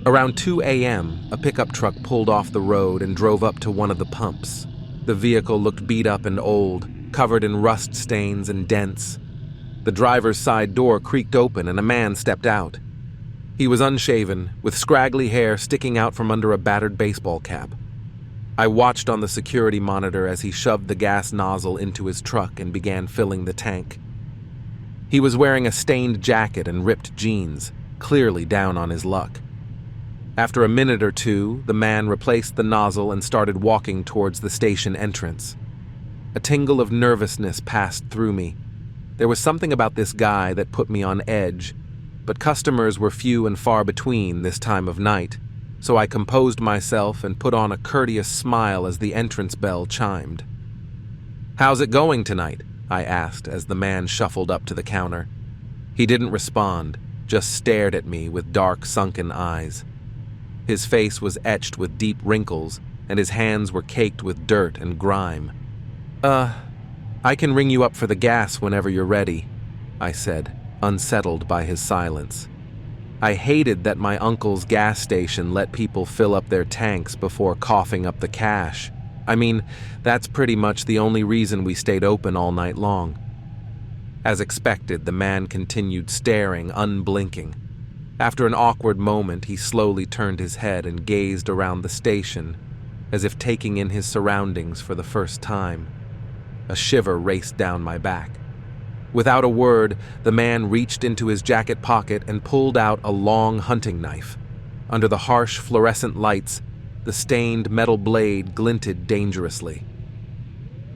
Around 2 a.m., a pickup truck pulled off the road and drove up to one of the pumps. The vehicle looked beat up and old, covered in rust stains and dents. The driver's side door creaked open and a man stepped out. He was unshaven, with scraggly hair sticking out from under a battered baseball cap. I watched on the security monitor as he shoved the gas nozzle into his truck and began filling the tank. He was wearing a stained jacket and ripped jeans, clearly down on his luck. After a minute or two, the man replaced the nozzle and started walking towards the station entrance. A tingle of nervousness passed through me. There was something about this guy that put me on edge, but customers were few and far between this time of night, so I composed myself and put on a courteous smile as the entrance bell chimed. "How's it going tonight?" I asked as the man shuffled up to the counter. He didn't respond, just stared at me with dark, sunken eyes. His face was etched with deep wrinkles, and his hands were caked with dirt and grime. I can ring you up for the gas whenever you're ready," I said, unsettled by his silence. I hated that my uncle's gas station let people fill up their tanks before coughing up the cash. I mean, that's pretty much the only reason we stayed open all night long. As expected, the man continued staring, unblinking. After an awkward moment, he slowly turned his head and gazed around the station, as if taking in his surroundings for the first time. A shiver raced down my back. Without a word, the man reached into his jacket pocket and pulled out a long hunting knife. Under the harsh fluorescent lights, the stained metal blade glinted dangerously.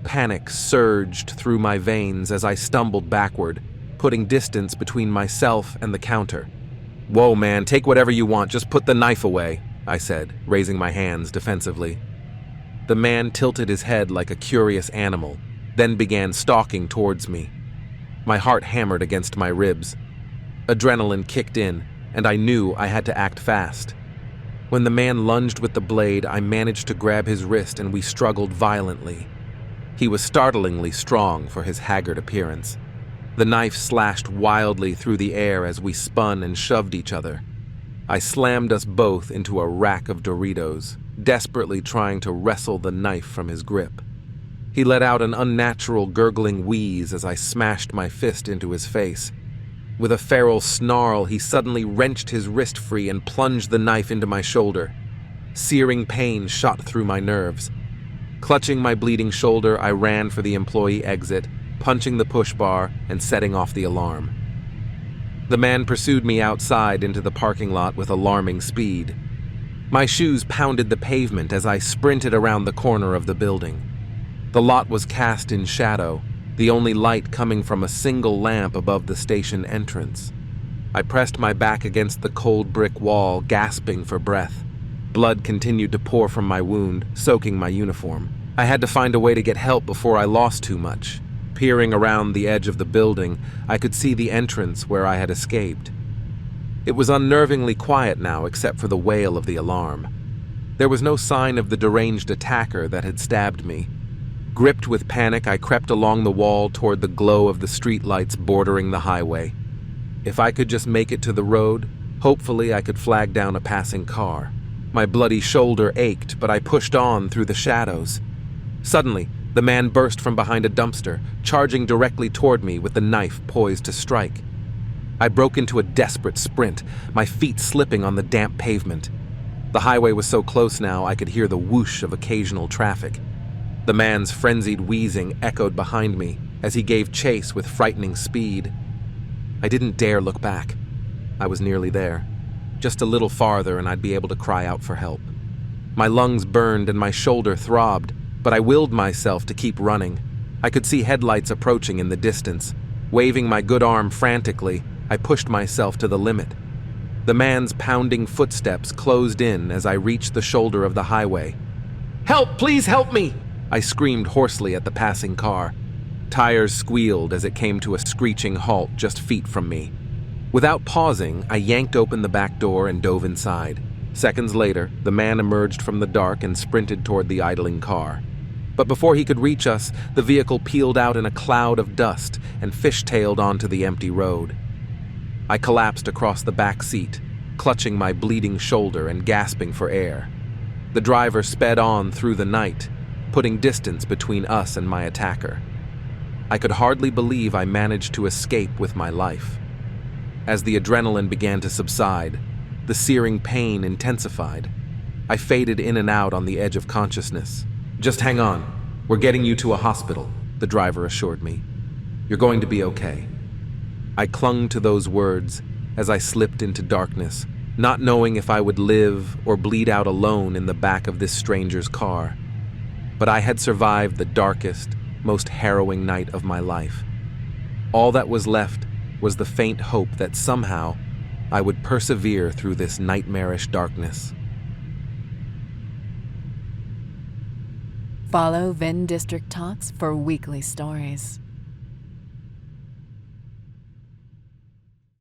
Panic surged through my veins as I stumbled backward, putting distance between myself and the counter. "Whoa, man, take whatever you want, just put the knife away," I said, raising my hands defensively. The man tilted his head like a curious animal, then began stalking towards me. My heart hammered against my ribs. Adrenaline kicked in, and I knew I had to act fast. When the man lunged with the blade, I managed to grab his wrist and we struggled violently. He was startlingly strong for his haggard appearance. The knife slashed wildly through the air as we spun and shoved each other. I slammed us both into a rack of Doritos, desperately trying to wrestle the knife from his grip. He let out an unnatural gurgling wheeze as I smashed my fist into his face. With a feral snarl, he suddenly wrenched his wrist free and plunged the knife into my shoulder. Searing pain shot through my nerves. Clutching my bleeding shoulder, I ran for the employee exit, punching the push bar and setting off the alarm. The man pursued me outside into the parking lot with alarming speed. My shoes pounded the pavement as I sprinted around the corner of the building. The lot was cast in shadow, the only light coming from a single lamp above the station entrance. I pressed my back against the cold brick wall, gasping for breath. Blood continued to pour from my wound, soaking my uniform. I had to find a way to get help before I lost too much. Peering around the edge of the building, I could see the entrance where I had escaped. It was unnervingly quiet now except for the wail of the alarm. There was no sign of the deranged attacker that had stabbed me. Gripped with panic, I crept along the wall toward the glow of the streetlights bordering the highway. If I could just make it to the road, hopefully I could flag down a passing car. My bloody shoulder ached, but I pushed on through the shadows. Suddenly, the man burst from behind a dumpster, charging directly toward me with the knife poised to strike. I broke into a desperate sprint, my feet slipping on the damp pavement. The highway was so close now I could hear the whoosh of occasional traffic. The man's frenzied wheezing echoed behind me as he gave chase with frightening speed. I didn't dare look back. I was nearly there. Just a little farther and I'd be able to cry out for help. My lungs burned and my shoulder throbbed, but I willed myself to keep running. I could see headlights approaching in the distance. Waving my good arm frantically, I pushed myself to the limit. The man's pounding footsteps closed in as I reached the shoulder of the highway. "Help! Please help me!" I screamed hoarsely at the passing car. Tires squealed as it came to a screeching halt just feet from me. Without pausing, I yanked open the back door and dove inside. Seconds later, the man emerged from the dark and sprinted toward the idling car. But before he could reach us, the vehicle peeled out in a cloud of dust and fishtailed onto the empty road. I collapsed across the back seat, clutching my bleeding shoulder and gasping for air. The driver sped on through the night, putting distance between us and my attacker. I could hardly believe I managed to escape with my life. As the adrenaline began to subside, the searing pain intensified. I faded in and out on the edge of consciousness. "Just hang on. We're getting you to a hospital," the driver assured me. "You're going to be okay." I clung to those words as I slipped into darkness, not knowing if I would live or bleed out alone in the back of this stranger's car. But I had survived the darkest, most harrowing night of my life. All that was left was the faint hope that somehow I would persevere through this nightmarish darkness. Follow Vindistrict Talks for weekly stories.